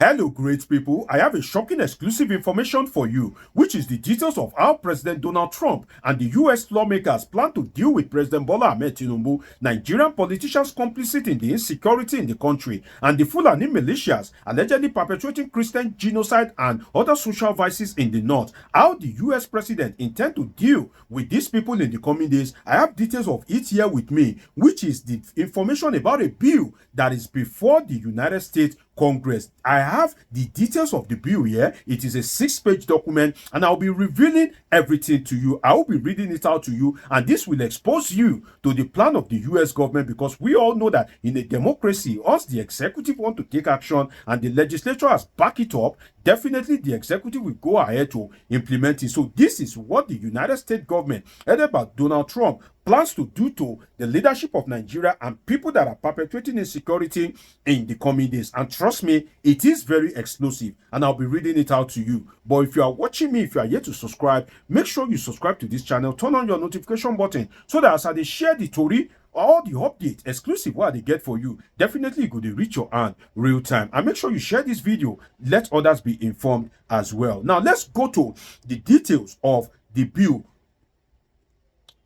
Hello, great people. I have a shocking exclusive information for you, which is the details of how President Donald Trump and the US lawmakers plan to deal with President Bola Ahmed Tinubu, Nigerian politicians complicit in the insecurity in the country, and the Fulani militias allegedly perpetrating Christian genocide and other social vices in the north. How the US president intend to deal with these people in the coming days, I have details of it here with me, which is the information about a bill that is before the United States Congress. I have the details of the bill here. It is a 6-page document, and I'll be revealing everything to you. I will be reading it out to you, and this will expose you to the plan of the US government, because we all know that in a democracy, once the executive want to take action and the legislature has backed it up, definitely the executive will go ahead to implement it. So this is what the United States government, headed by Donald Trump, plans to do to the leadership of Nigeria and people that are perpetrating insecurity in the coming days. And trust me, it is very explosive, and I'll be reading it out to you. But if you are watching me, if you are yet to subscribe, make sure you subscribe to this channel, turn on your notification button, so that as I share the story, all the updates exclusive what they get for you, definitely go to reach your hand real time. And make sure you share this video, let others be informed as well. Now let's go to the details of the bill.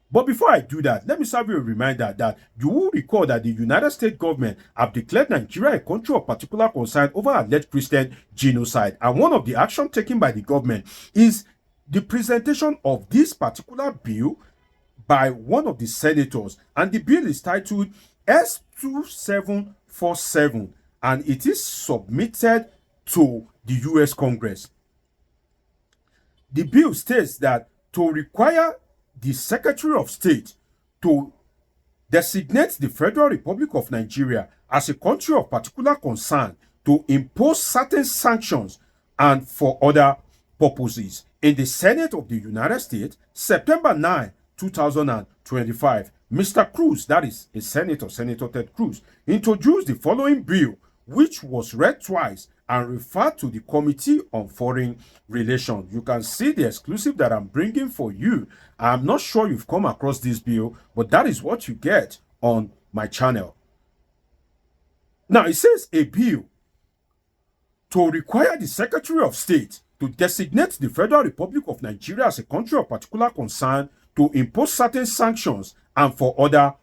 But before I do that, let me serve you a reminder that you will recall that the United States government have declared Nigeria a country of particular concern over alleged Christian genocide. And one of the actions taken by the government is the presentation of this particular bill by one of the senators. And the bill is titled S2747, and it is submitted to the US Congress. The bill states that to require the Secretary of State to designate the Federal Republic of Nigeria as a country of particular concern, to impose certain sanctions and for other purposes. In the Senate of the United States, September 9, 2025, Mr. Cruz, that is a senator, Senator Ted Cruz, introduced the following bill, which was read twice and referred to the Committee on Foreign Relations. You can see the exclusive that I'm bringing for you. I'm not sure you've come across this bill, but that is what you get on my channel. Now, it says a bill to require the Secretary of State to designate the Federal Republic of Nigeria as a country of particular concern, to impose certain sanctions and for other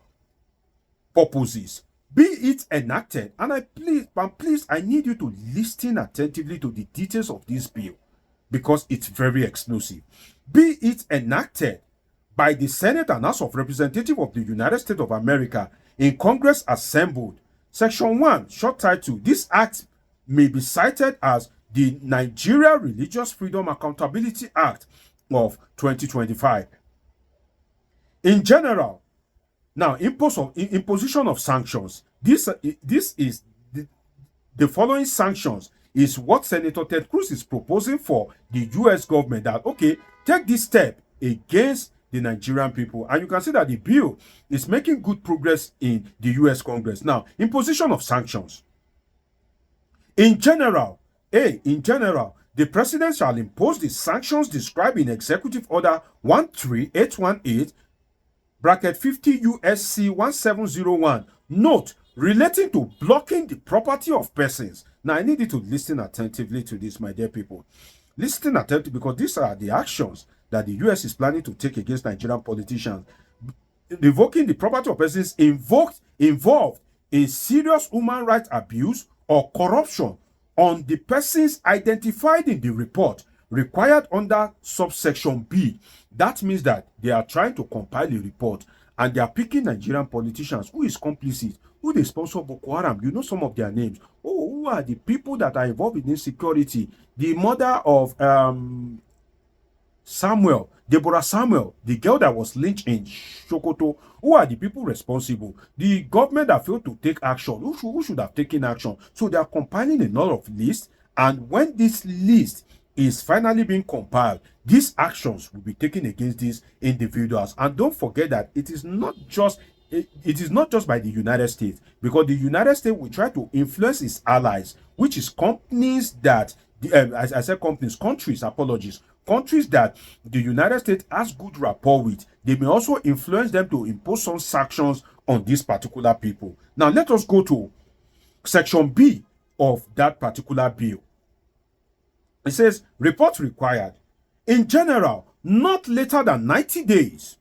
purposes, be it enacted. And please, I need you to listen attentively to the details of this bill, because it's very explosive. Be it enacted by the Senate and House of Representatives of the United States of America in Congress assembled. Section 1, short title, this act may be cited as the Nigeria Religious Freedom Accountability Act of 2025. In general, now, imposition of sanctions. This is the following sanctions is what Senator Ted Cruz is proposing for the U.S. government, that, okay, take this step against the Nigerian people. And you can see that the bill is making good progress in the U.S. Congress. Now, imposition of sanctions. In general, the president shall impose the sanctions described in Executive Order 13818, bracket 50 USC 1701, note relating to blocking the property of persons. Now, I need you to listen attentively to this, my dear people. Listen attentively, because these are the actions that the US is planning to take against Nigerian politicians. Revoking the property of persons involved in serious human rights abuse or corruption on the persons identified in the report required under subsection B. That means that they are trying to compile a report, and they are picking Nigerian politicians who is complicit, who they sponsor Boko Haram. You know some of their names. Oh, who are the people that are involved in insecurity? The mother of Deborah Samuel, the girl that was lynched in Sokoto. Who are the people responsible? The government that failed to take action. Who should have taken action? So they are compiling a lot of lists, and when this list is finally being compiled, these actions will be taken against these individuals. And don't forget that it is not just by the United States, because the United States will try to influence its allies, which is companies that as I said, countries that the United States has good rapport with. They may also influence them to impose some sanctions on these particular people. Now let us go to section B of that particular bill. It says, report required. In general, not later than 90 days.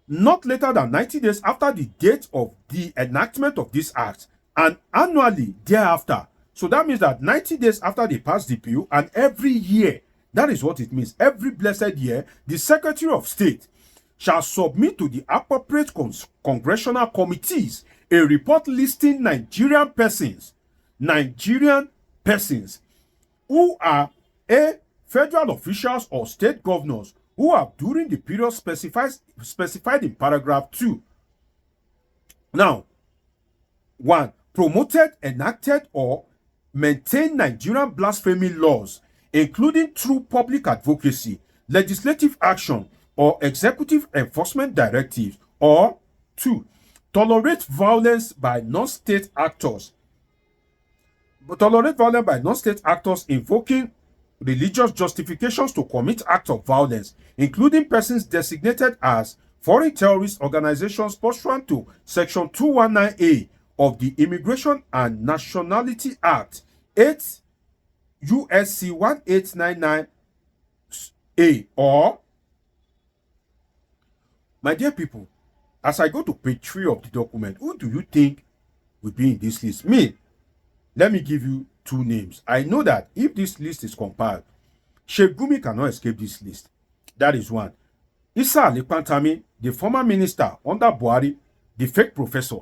Not later than 90 days after the date of the enactment of this act, and annually thereafter. So that means that 90 days after they pass the bill, and every year, that is what it means. Every blessed year, the Secretary of State shall submit to the appropriate congressional committees a report listing Nigerian persons who are federal officials or state governors who have during the period specified in paragraph 2. Now, 1. Promoted, enacted, or maintained Nigerian blasphemy laws, including through public advocacy, legislative action, or executive enforcement directives. Or 2. Tolerate violence by non-state actors. Invoking religious justifications to commit acts of violence, including persons designated as foreign terrorist organizations pursuant to Section 219A of the Immigration and Nationality Act 8 USC 1899A. Or, my dear people, as I go to page 3 of the document, who do you think will be in this list? Me. Let me give you 2 names. I know that if this list is compiled, Sheikh Gumi cannot escape this list. That is 1. Issa Ali Pantami, the former minister under Buhari, the fake professor,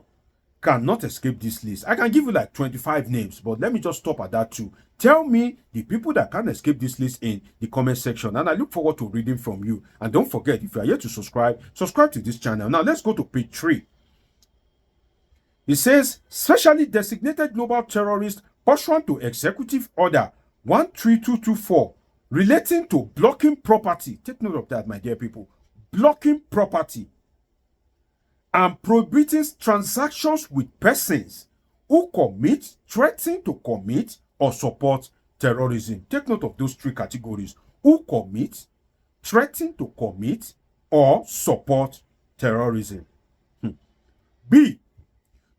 cannot escape this list. I can give you like 25 names, but let me just stop at that 2. Tell me the people that can escape this list in the comment section, and I look forward to reading from you. And don't forget, if you are yet to subscribe to this channel. Now let's go to page 3. It says, specially designated global terrorist pursuant to Executive Order 13224 relating to blocking property. Take note of that, my dear people. Blocking property and prohibiting transactions with persons who commit, threaten to commit, or support terrorism. Take note of those 3 categories. Who commit, threaten to commit, or support terrorism. B.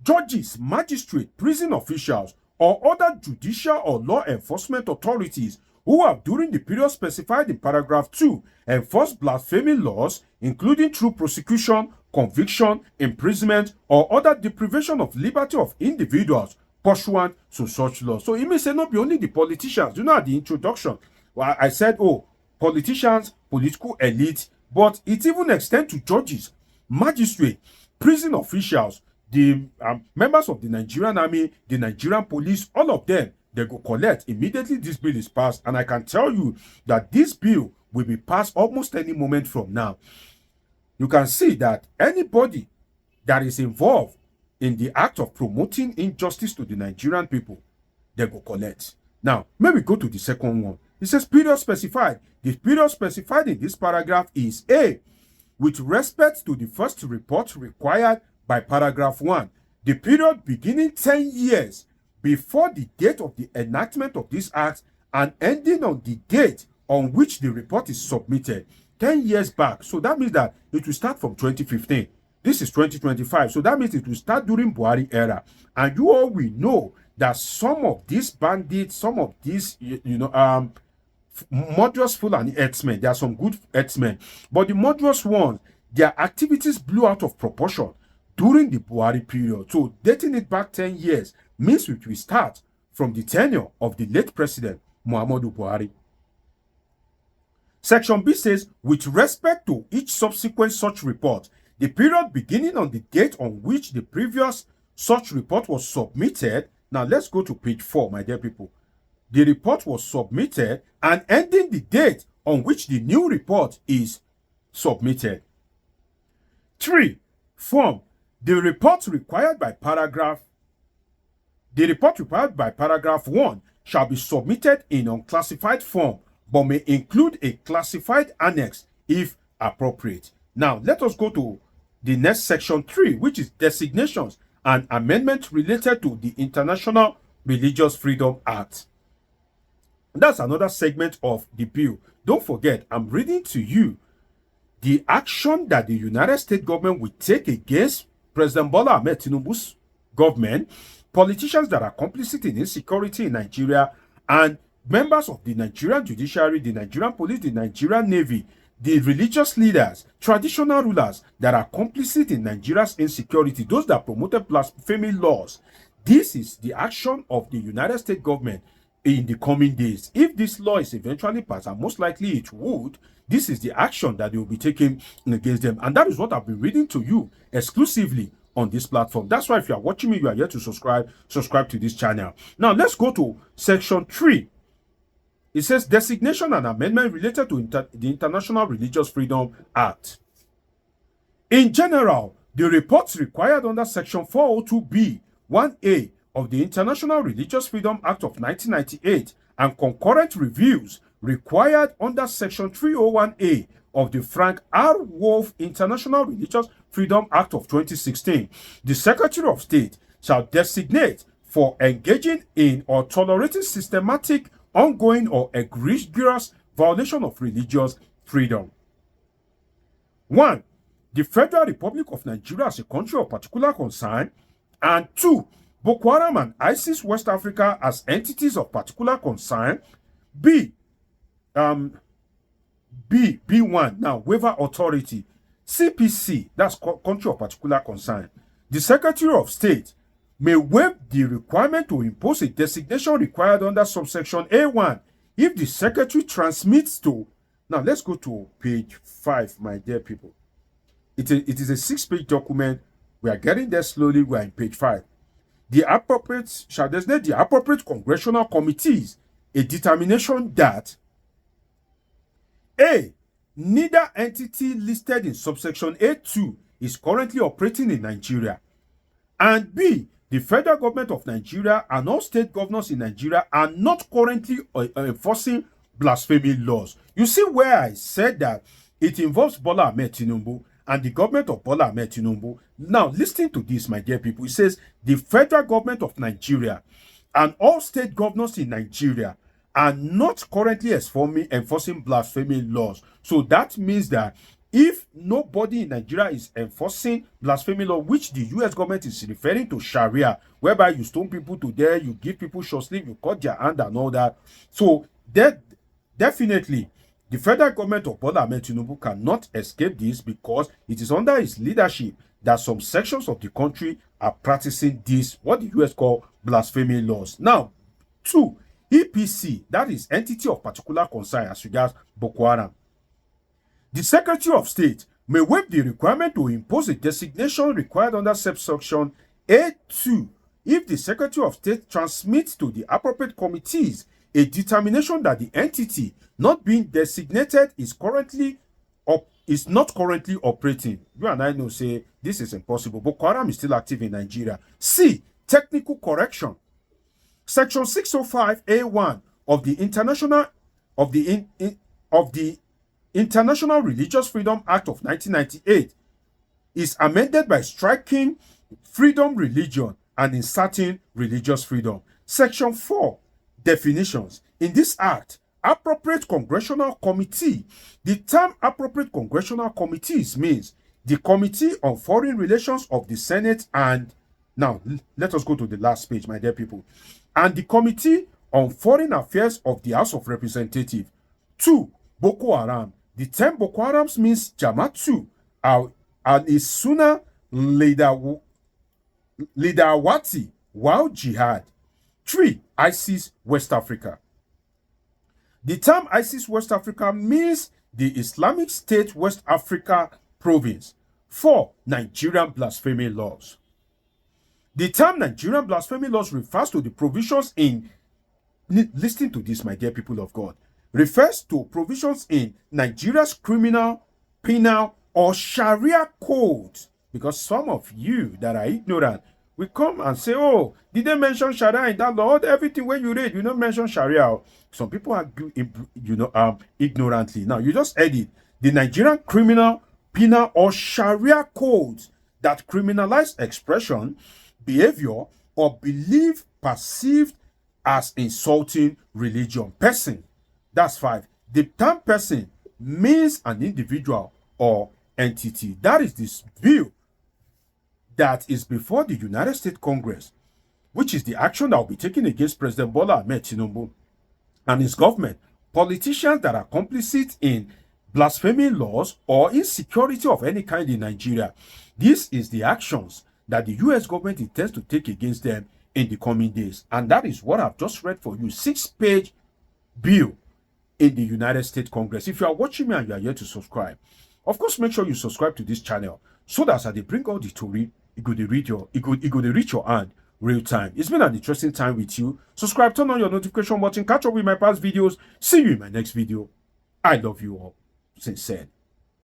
Judges, magistrates, prison officials, or other judicial or law enforcement authorities who have during the period specified in paragraph 2 enforced blasphemy laws, including through prosecution, conviction, imprisonment, or other deprivation of liberty of individuals pursuant to such laws. So it may say not be only the politicians. You know, at the introduction, well, I said, oh, politicians, political elite, but it even extends to judges, magistrates, prison officials, the members of the Nigerian army, the Nigerian police, all of them, they go collect immediately this bill is passed. And I can tell you that this bill will be passed almost any moment from now. You can see that anybody that is involved in the act of promoting injustice to the Nigerian people, they go collect. Now, maybe go to the second one. It says period specified. The period specified in this paragraph is A. With respect to the first report required by paragraph 1, the period beginning 10 years before the date of the enactment of this act and ending on the date on which the report is submitted 10 years back. So that means that it will start from 2015. This is 2025. So that means it will start during Buhari era. And you all will know that some of these bandits, some of these, murderous Fulani herdsmen, there are some good herdsmen, but the murderous ones, their activities blew out of proportion during the Buhari period. So dating it back 10 years means it will start from the tenure of the late president, Muhammadu Buhari. Section B says, with respect to each subsequent such report, the period beginning on the date on which the previous such report was submitted. Now let's go to page 4, my dear people. The report was submitted and ending the date on which the new report is submitted. 3. Form. The report required by paragraph 1 shall be submitted in unclassified form, but may include a classified annex if appropriate. Now, let us go to the next section 3, which is designations and amendments related to the International Religious Freedom Act. That's another segment of the bill. Don't forget, I'm reading to you the action that the United States government will take against President Bola Ahmed Tinubu's government politicians that are complicit in insecurity in Nigeria, and members of the Nigerian judiciary, the Nigerian police, the Nigerian navy, the religious leaders, traditional rulers that are complicit in Nigeria's insecurity, those that promoted blasphemy laws. This is the action of the United States government in the coming days. If this law is eventually passed, and most likely it would, this is the action that they will be taking against them. And that is what I've been reading to you exclusively on this platform. That's why if you are watching me, you are here to subscribe to this channel. Now let's go to section 3. It says designation and amendment related to the International Religious Freedom Act. In general, the reports required under section 402b 1a of the International Religious Freedom Act of 1998 and concurrent reviews required under section 301a of the Frank R. Wolf International Religious Freedom Act of 2016, the Secretary of State shall designate for engaging in or tolerating systematic, ongoing, or egregious violation of religious freedom. 1. The Federal Republic of Nigeria as a country of particular concern, and 2. Boko Haram and ISIS West Africa as entities of particular concern. B1, now, waiver authority. CPC, that's country of particular concern. The Secretary of State may waive the requirement to impose a designation required under subsection A1 if the Secretary transmits to... Now, let's go to page 5, my dear people. It is a 6-page document. We are getting there slowly. We are in page 5. The appropriate shall designate the appropriate congressional committees a determination that A. Neither entity listed in subsection A2 is currently operating in Nigeria, and B. The federal government of Nigeria and all state governors in Nigeria are not currently enforcing blasphemy laws. You see where I said that it involves Bola Ahmed Tinubu and the government of Bola Ahmed Tinubu. Now, listen to this, my dear people. It says the federal government of Nigeria and all state governors in Nigeria are not currently enforcing blasphemy laws. So that means that if nobody in Nigeria is enforcing blasphemy law, which the US government is referring to Sharia, whereby you stone people to death, you give people short sleeve, you cut their hand and all that. So that definitely the federal government of Bola Ahmed Tinubu cannot escape this, because it is under his leadership that some sections of the country are practicing this, what the US call blasphemy laws. Now, 2, EPC, that is entity of particular concern as regards Boko Haram. The Secretary of State may waive the requirement to impose a designation required under subsection A2 if the Secretary of State transmits to the appropriate committees a determination that the entity not being designated is not currently operating. You and I know say this is impossible. Boko Haram is still active in Nigeria. C. Technical correction. Section 605A1 of the International Religious Freedom Act of 1998 is amended by striking freedom religion and inserting religious freedom. Section 4, definitions. In this act, appropriate congressional committee. The term appropriate congressional committees means the Committee on Foreign Relations of the Senate, and now let us go to the last page, my dear people, and the Committee on Foreign Affairs of the House of Representatives. 2, Boko Haram. The term Boko Haram means Jamatu and is Suna Lidawati Wow Jihad. 3, ISIS West Africa. The term ISIS West Africa means the Islamic State West Africa province. 4, Nigerian blasphemy laws. The term Nigerian blasphemy laws refers to the provisions in, listen to this, my dear people of God, refers to provisions in Nigeria's criminal, penal, or Sharia code. Because some of you that are ignorant will come and say, oh, did they mention Sharia in that law? Everything when you read, you don't mention Sharia. Some people are, ignorantly. Now, you just edit the Nigerian criminal, penal, or Sharia codes that criminalize expression, behavior, or belief perceived as insulting religion. Person, that's 5. The term person means an individual or entity. That is this bill that is before the United States Congress. which is the action that will be taken against President Bola Ahmed Tinubu and his government, politicians that are complicit in blaspheming laws or insecurity of any kind in Nigeria. This is the actions that the US government intends to take against them in the coming days. And that is what I've just read for you. 6-page bill in the United States Congress. If you are watching me and you are yet to subscribe, of course, make sure you subscribe to this channel so that as they bring out the story, it go to reach your hand real time. It's been an interesting time with you. Subscribe, turn on your notification button, catch up with my past videos. See you in my next video. I love you all. Sincere.